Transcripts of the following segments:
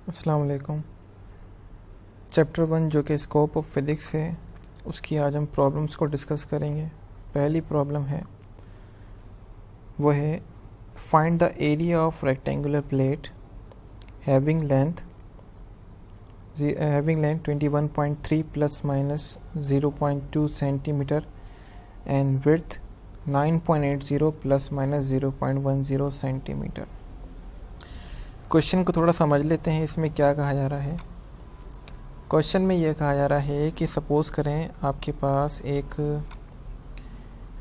अस्सलाम वालेकुम। चैप्टर 1 जो कि स्कोप ऑफ फिज़िक्स है उसकी आज हम प्रॉब्लम्स को डिस्कस करेंगे। पहली प्रॉब्लम है वो है find the area of rectangular plate having length 21.3 plus minus 0.2 centimetre and width 9.80 plus minus 0.10 centimetre. Question को थोड़ा समझ लेते हैं, इसमें क्या कहा जा रहा है। क्वेश्चन में यह कहा जा रहा है कि सपोज़ करें आपके पास एक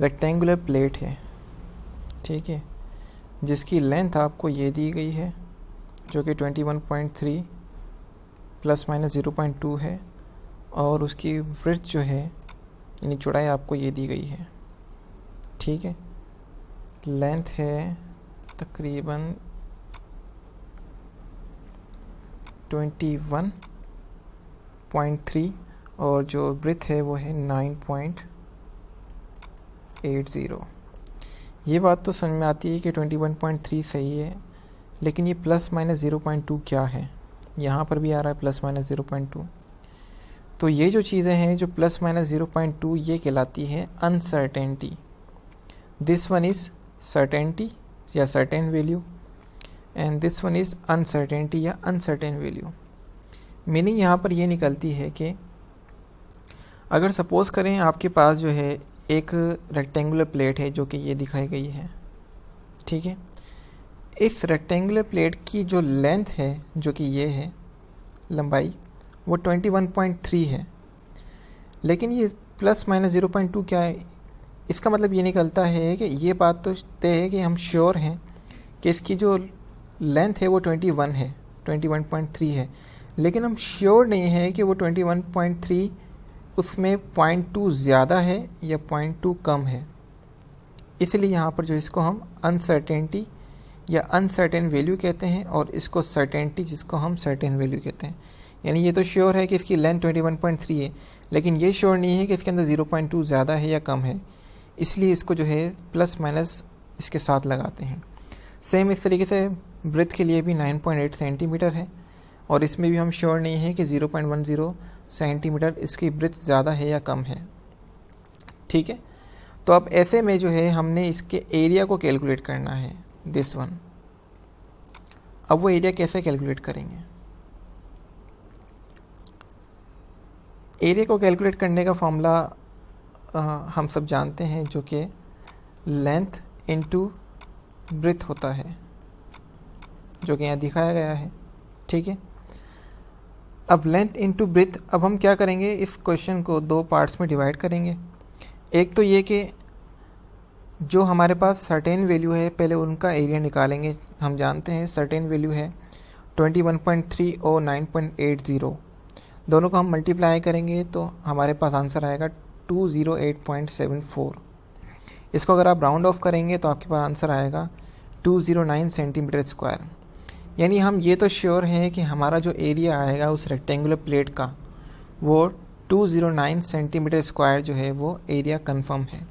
रेक्टेंगुलर प्लेट है, ठीक है, जिसकी लेंथ आपको ये दी गई है जो कि 21.3 प्लस माइनस 0.2 है और उसकी विड्थ जो है यानी चौड़ाई आपको ये दी गई है, ठीक है। लेंथ है तकरीबन 21.3 और जो ब्रेथ है वो है 9.80। ये बात तो समझ में आती है कि 21.3 सही है, लेकिन ये प्लस माइनस 0.2 क्या है। यहाँ पर भी आ रहा है प्लस माइनस 0.2। तो ये जो चीज़ें हैं जो प्लस माइनस 0.2 ये कहलाती है uncertainty. This one is certainty या certain value and this one is uncertainty या अनसर्टेन वैल्यू। मीनिंग यहाँ पर ये निकलती है कि अगर सपोज़ करें आपके पास जो है एक रेक्टेंगुलर प्लेट है जो कि ये दिखाई गई है, ठीक है। इस रेक्टेंगुलर प्लेट की जो लेंथ है जो कि ये है लंबाई वो 21.3 है, लेकिन ये प्लस माइनस 0.2 क्या है। इसका मतलब ये निकलता है कि ये बात तो तय है कि हम श्योर हैं कि इसकी जो लेंथ है वो 21.3 है, लेकिन हम श्योर नहीं है कि वो 21.3 उसमें 0.2 ज़्यादा है या 0.2 कम है। इसलिए यहाँ पर जो इसको हम अनसर्टेनिटी या अनसर्टेन वैल्यू कहते हैं और इसको सर्टेनिटी जिसको हम सर्टेन वैल्यू कहते हैं। यानी ये तो श्योर है कि इसकी लेंथ 21.3 है, लेकिन ये श्योर नहीं है कि इसके अंदर 0.2 ज़्यादा है या कम है, इसलिए इसको जो है प्लस माइनस इसके साथ लगाते हैं। सेम इस तरीके से ब्रेथ के लिए भी 9.8 सेंटीमीटर है और इसमें भी हम श्योर नहीं है कि 0.10 सेंटीमीटर इसकी ब्रेथ ज़्यादा है या कम है, ठीक है। तो अब ऐसे में जो है हमने इसके एरिया को कैलकुलेट करना है, दिस वन। अब वो एरिया कैसे कैलकुलेट करेंगे। एरिया को कैलकुलेट करने का फॉर्मूला हम सब जानते हैं जो कि लेंथ इनटू ब्रेथ होता है, जो कि यहाँ दिखाया गया है, ठीक है। अब लेंथ इनटू ब्रेथ, अब हम क्या करेंगे, इस क्वेश्चन को दो पार्ट्स में डिवाइड करेंगे। एक तो ये कि जो हमारे पास सर्टेन वैल्यू है पहले उनका एरिया निकालेंगे। हम जानते हैं सर्टेन वैल्यू है 21.3 और 9.80, दोनों को हम मल्टीप्लाई करेंगे तो हमारे पास आंसर आएगा 208.74। इसको अगर आप राउंड ऑफ करेंगे तो आपके पास आंसर आएगा 209 सेंटीमीटर स्क्वायर। यानी हम ये तो श्योर हैं कि हमारा जो एरिया आएगा उस रेक्टेंगुलर प्लेट का वो 209 सेंटीमीटर स्क्वायर जो है वो एरिया कंफर्म है।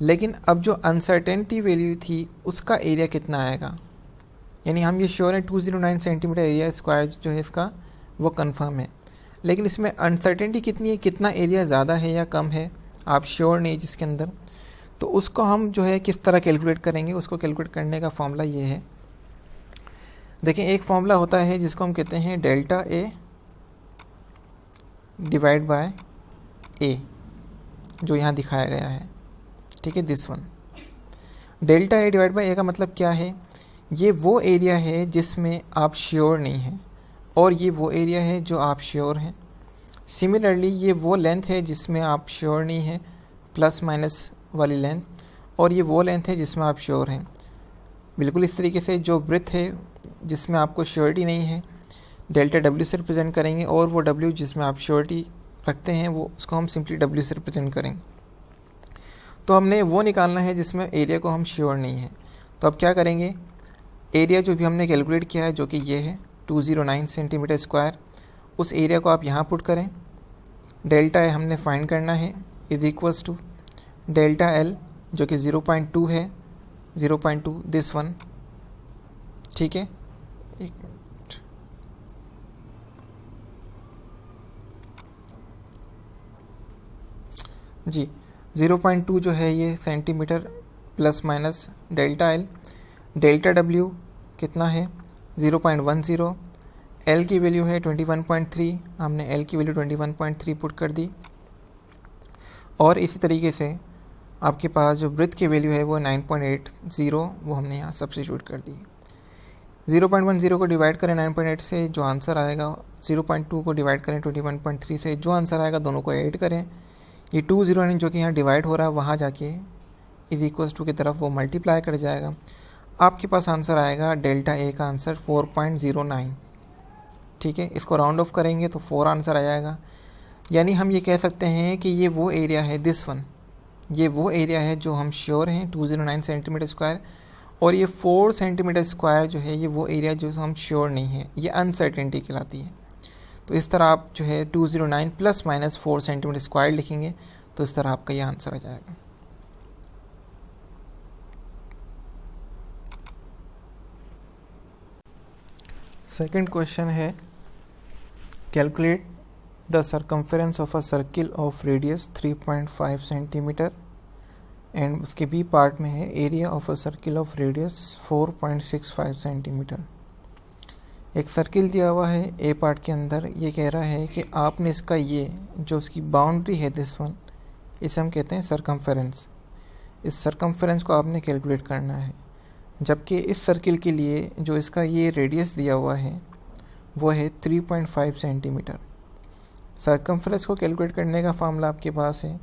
लेकिन अब जो अनसर्टेनिटी वैल्यू थी उसका एरिया कितना आएगा, यानी हम ये श्योर हैं 209 सेंटीमीटर एरिया स्क्वायर जो है इसका वो कंफर्म है, लेकिन इसमें अनसर्टेनिटी कितनी है, कितना एरिया ज़्यादा है या कम है, आप श्योर नहीं जिसके अंदर। तो उसको हम जो है किस तरह कैलकुलेट करेंगे, उसको कैलकुलेट करने का फॉर्मूला ये है। देखें, एक फॉर्मूला होता है जिसको हम कहते हैं delta A divide by A, जो यहाँ दिखाया गया है, ठीक है, this one. Delta A divide by A का मतलब क्या है, ये वो एरिया है जिसमें आप श्योर नहीं हैं और ये वो एरिया है जो आप श्योर हैं। सिमिलरली ये वो लेंथ है जिसमें आप श्योर नहीं हैं, प्लस माइनस वाली लेंथ, और ये वो लेंथ है जिसमें आप श्योर हैं। बिल्कुल इस तरीके से जो ब्रेथ है जिसमें आपको श्योरिटी नहीं है, डेल्टा डब्ल्यू से रिप्रेजेंट करेंगे, और वो डब्ल्यू जिसमें आप श्योरिटी रखते हैं वो उसको हम सिंपली डब्ल्यू से रिप्रेजेंट करेंगे। तो हमने वो निकालना है जिसमें एरिया को हम श्योर नहीं है। तो अब क्या करेंगे, एरिया जो भी हमने कैलकुलेट किया है जो कि ये है 209 सेंटीमीटर स्क्वायर, उस एरिया को आप यहाँ पुट करें। डेल्टा ए हमने फाइंड करना है is equals to delta L जो कि 0.2 है, 0.2 दिस वन, ठीक है। एक मिनट, जी 0.2 जो है ये centimetre plus minus delta L, delta W कितना है 0.10, एल की वैल्यू है 21.3, हमने एल की वैल्यू 21.3 पुट कर दी। और इसी तरीके से आपके पास जो ब्रेथ की वैल्यू है वो 9.80, वो हमने यहाँ सब्स्टिट्यूट कर दी। 0.10 को डिवाइड करें 9.8 से, जो आंसर आएगा 0.2 को डिवाइड करें 21.3 से, जो आंसर आएगा दोनों को ऐड करें। ये 209 जो कि यहाँ डिवाइड हो रहा है वहाँ जाके इज इक्वल्स टू की तरफ वो मल्टीप्लाई कर जाएगा। आपके पास आंसर आएगा डेल्टा ए का आंसर 4.09। ठीक है, इसको राउंड ऑफ करेंगे तो 4 आंसर आ जाएगा। यानी हम ये कह सकते हैं कि ये वो एरिया है, दिस वन, ये वो एरिया है जो हम श्योर हैं 209 सेंटीमीटर स्क्वायर, और ये 4 सेंटीमीटर स्क्वायर जो है ये वो एरिया जो हम श्योर नहीं है, ये अनसर्टेनिटी कहलाती है। तो इस तरह आप जो है 209 प्लस माइनस 4 सेंटीमीटर स्क्वायर लिखेंगे तो इस तरह आपका ये आंसर आ जाएगा। सेकंड क्वेश्चन है calculate the circumference of a circle of radius 3.5 centimetre, and उसके बी पार्ट में है area of a circle of radius 4.65 centimetre. एक सर्किल दिया हुआ है ए पार्ट के अंदर, ये कह रहा है कि आपने इसका ये जो उसकी बाउंड्री है दिस वन, इसे हम कहते हैं सर्कम्फेरेंस। इस सर्कम्फेरेंस को आपने कैलकुलेट करना है, जबकि इस सर्किल के लिए जो इसका ये रेडियस दिया हुआ है वो है 3.5 सेंटीमीटर। सर्कम्फेरेंस को कैलकुलेट करने का फार्मूला आपके पास है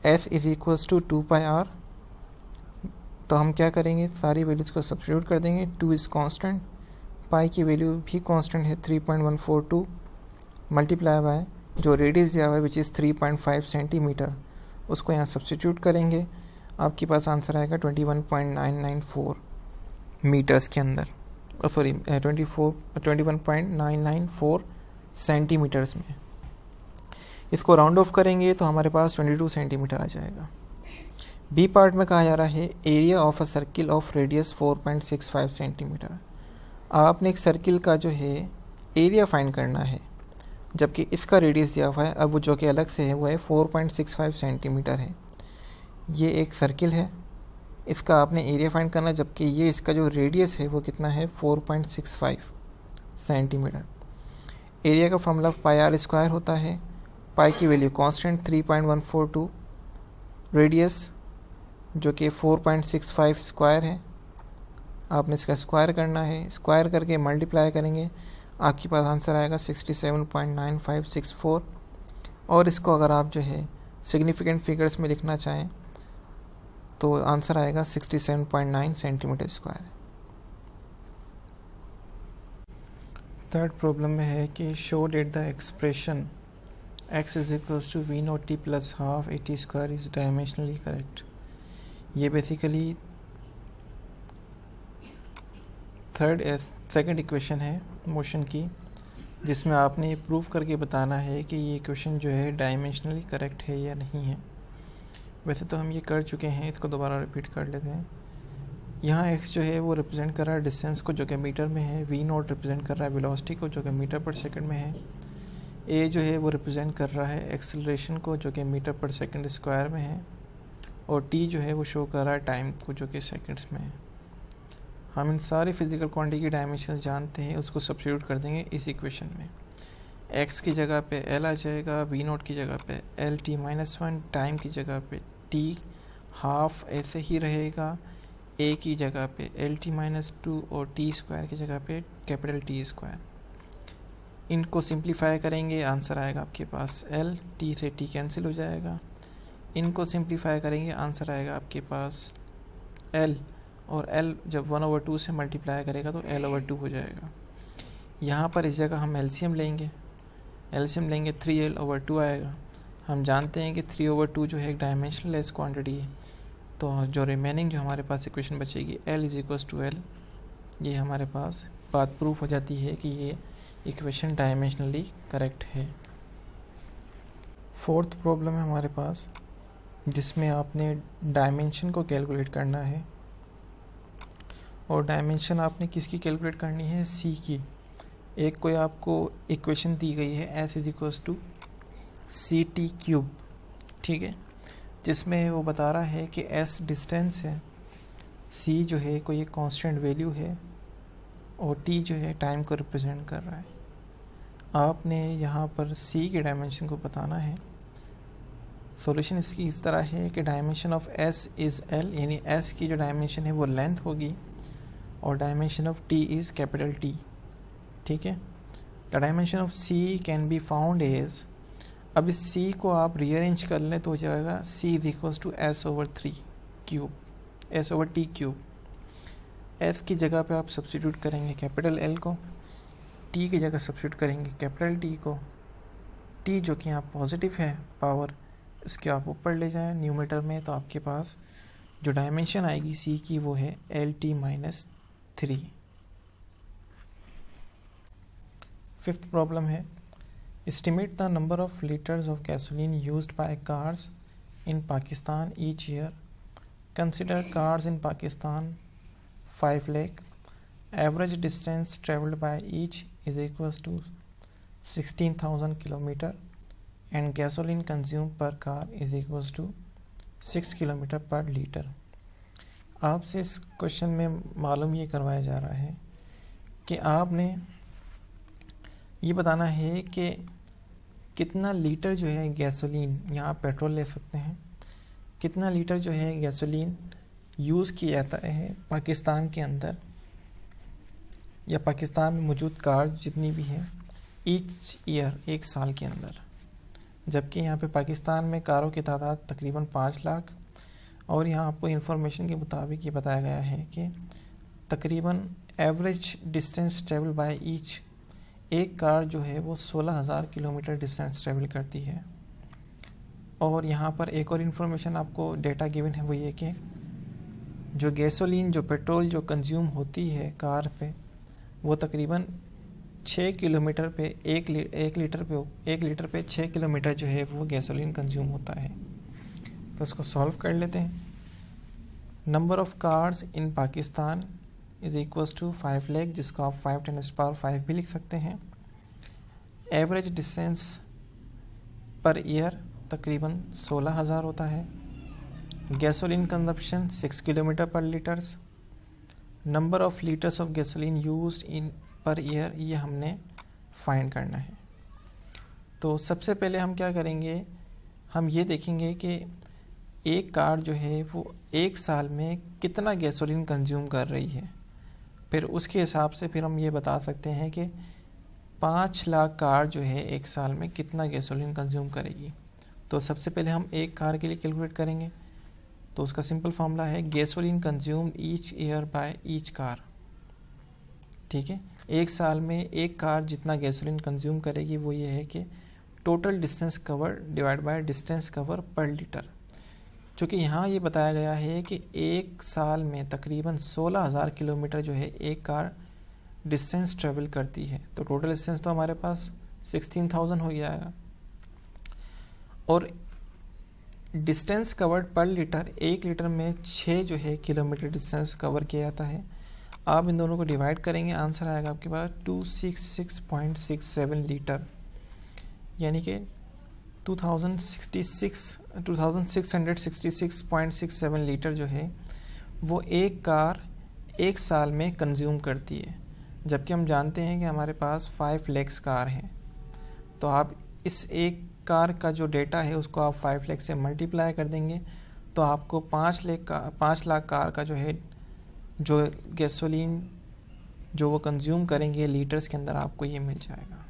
S is equals to 2πr। तो हम क्या करेंगे, सारी वैल्यूज़ को सब्स्टिट्यूट कर देंगे। 2 इज़ कांस्टेंट, पाई की वैल्यू भी कांस्टेंट है 3.142, मल्टीप्लाई बाय जो रेडियस दिया हुआ है विच इज़ 3.5 सेंटीमीटर, उसको यहाँ सब्स्टिट्यूट करेंगे। आपके पास आंसर आएगा 21.994 मीटर्स के अंदर, सॉरी 21.994 सेंटीमीटर्स में। इसको राउंड ऑफ करेंगे तो हमारे पास 22 सेंटीमीटर आ जाएगा। बी पार्ट में कहा जा रहा है area of a circle of radius 4.65 centimetre. आपने एक सर्किल का जो है एरिया फाइंड करना है, जबकि इसका रेडियस दिया हुआ है, अब वो जो कि अलग से है वो है 4.65 सेंटीमीटर है। ये एक सर्किल है, इसका आपने एरिया फाइंड करना, जबकि ये इसका जो रेडियस है वो कितना है 4.65 सेंटीमीटर। एरिया का फॉर्मूला पाई आर स्क्वायर होता है, पाई की वैल्यू कांस्टेंट 3.142, रेडियस जो कि 4.65 स्क्वायर है, आपने इसका स्क्वायर करना है, स्क्वायर करके मल्टीप्लाई करेंगे, आपके पास आंसर आएगा 67.9564। और इसको अगर आप जो है सिग्निफिकेंट फिगर्स में लिखना चाहें तो आंसर आएगा 67.9 सेंटीमीटर स्क्वायर। थर्ड प्रॉब्लम में है कि show that the expression x is equals to V not T plus half A T square is dimensionally correct. ये बेसिकली सेकंड इक्वेशन है मोशन की, जिसमें आपने प्रूव करके बताना है कि ये इक्वेशन जो है डायमेंशनली करेक्ट है या नहीं है। वैसे तो हम ये कर चुके हैं, इसको दोबारा रिपीट कर लेते हैं। यहाँ x जो है वो रिप्रेजेंट कर रहा है डिस्टेंस को जो कि मीटर में है, v नॉट रिप्रेजेंट कर रहा है वेलोसिटी को जो कि मीटर पर सेकंड में है, a जो है वो रिप्रेजेंट कर रहा है एक्सेलरेशन को जो कि मीटर पर सेकंड स्क्वायर में है, और t जो है वो शो कर रहा है टाइम को जो कि सेकंड्स में है। हम इन सारी फिजिकल क्वांटिटी की डायमेंशन जानते हैं, उसको सब्स्टिट्यूट कर देंगे इस इक्वेशन में। x की जगह पे l आ जाएगा, v नॉट की जगह पे l t माइनस 1, टाइम की जगह पे t हाफ ऐसे ही रहेगा, a की जगह पे l t माइनस 2 और t स्क्वायर की जगह पे कैपिटल T स्क्वायर। इनको सिंप्लीफाई करेंगे, आंसर आएगा आपके पास l, t से t कैंसिल हो जाएगा। इनको सिंप्लीफाई करेंगे, आंसर आएगा आपके पास l, और l जब 1/2 से मल्टीप्लाई करेगा तो l/2 हो जाएगा। यहाँ पर इस जगह हम एलसीएम लेंगे, 3l/2 आएगा। हम जानते हैं कि 3/2 जो है एक डायमेंशनल लेस क्वांटिटी है, तो जो रिमेनिंग जो हमारे पास इक्वेशन बचेगी l is equals to l। ये हमारे पास बात प्रूफ हो जाती है कि ये इक्वेशन डायमेंशनली करेक्ट है। फोर्थ प्रॉब्लम है हमारे पास, जिसमें आपने डायमेंशन को कैलकुलेट करना है, और डायमेंशन आपने किसकी कैलकुलेट करनी है, c की। एक कोई आपको इक्वेशन दी गई है s is equals to C T cube, ठीक है। जिसमें वो बता रहा है कि s डिस्टेंस है, c जो है कोई एक कांस्टेंट वैल्यू है और t जो है टाइम को रिप्रेजेंट कर रहा है। आपने यहाँ पर c के डायमेंशन को बताना है। सॉल्यूशन इसकी इस तरह है कि dimension of s is l, यानी s की जो डायमेंशन है वो लेंथ होगी और dimension of t is capital T। ठीक है, the dimension of c can be found as, अब इस c को आप रीअरेंज कर लें तो हो जाएगा c is equals to s/3 cube, s/t cube. s की जगह पे आप सब्स्टिट्यूट करेंगे कैपिटल L को, t की जगह सब्स्टिट्यूट करेंगे कैपिटल T को। t जो कि यहाँ पॉजिटिव है पावर, इसके आप ऊपर ले जाएं न्यूमरेटर में, तो आपके पास जो डायमेंशन आएगी c की वो है LT-3। फिफ्थ प्रॉब्लम है, estimate the number of litres of gasoline used by cars in Pakistan each year. Consider cars in Pakistan 5 lakh, average distance travelled by each is equals to 16,000 kilometre and gasoline consume per car is equals to 6 kilometre per litre. आपसे इस question में मालूम ये करवाया जा रहा है कि आपने ये बताना है कि कितना लीटर जो है गैसोलीन, यहाँ पेट्रोल ले सकते हैं, कितना लीटर जो है गैसोलीन यूज़ किया जाता है पाकिस्तान के अंदर या पाकिस्तान में मौजूद कार जितनी भी हैं ईच ईयर, एक साल के अंदर। जबकि यहाँ पे पाकिस्तान में कारों की तादाद तकरीबन 5 लाख और यहाँ आपको इन्फॉर्मेशन के मुताबिक ये बताया गया है कि तकरीबन average distance travel by each, एक कार जो है वो 16,000 किलोमीटर डिस्टेंस ट्रेवल करती है। और यहाँ पर एक और इन्फॉर्मेशन आपको डेटा गिवन है, वो ये कि जो गैसोलीन, जो पेट्रोल जो कंज्यूम होती है कार पे, वो तकरीबन 6 किलोमीटर पे एक लीटर पे 6 किलोमीटर जो है वो गैसोलीन कंज्यूम होता है। तो उसको सॉल्व कर लेते हैं। Number of cars in Pakistan is equals to 5 lakh, जिसको आप 5 × 10⁵ भी लिख सकते हैं। एवरेज डिस्टेंस पर ईयर तकरीबन 16,000 होता है। गैसोलीन कंजप्शन 6 किलोमीटर पर litres. Number of litres of gasoline used in per year, ये हमने फाइंड करना है। तो सबसे पहले हम क्या करेंगे, हम ये देखेंगे कि एक कार जो है वो एक साल में कितना गैसोलीन कंज्यूम कर रही है। फिर उसके हिसाब से फिर हम ये बता सकते हैं कि 5 लाख कार जो है एक साल में कितना गैसोलीन कंज्यूम करेगी। तो सबसे पहले हम एक कार के लिए कैलकुलेट करेंगे। तो उसका सिंपल फार्मूला है gasoline consumed each year by each car. ठीक है, एक साल में एक कार जितना गैसोलीन कंज्यूम करेगी वो ये है कि total distance cover divide by distance cover पर लीटर। क्योंकि यहाँ ये बताया गया है कि एक साल में तकरीबन 16,000 किलोमीटर जो है एक कार डिस्टेंस ट्रेवल करती है, तो टोटल डिस्टेंस तो हमारे पास 16,000 हो जाएगा। और डिस्टेंस कवर्ड पर लीटर, एक लीटर में 6 जो है किलोमीटर डिस्टेंस कवर किया जाता है। आप इन दोनों को डिवाइड करेंगे, आंसर आएगा आपके पास 266.67 लीटर, यानी कि 2666.67 लीटर जो है वो एक कार एक साल में कंज्यूम करती है। जबकि हम जानते हैं कि हमारे पास 5 लाख कार हैं, तो आप इस एक कार का जो डेटा है उसको आप 5 लाख से मल्टीप्लाई कर देंगे तो आपको 5 लाख कार का जो है जो गैसोलीन जो वो कंज्यूम करेंगे लीटर्स के अंदर, आपको ये मिल जाएगा।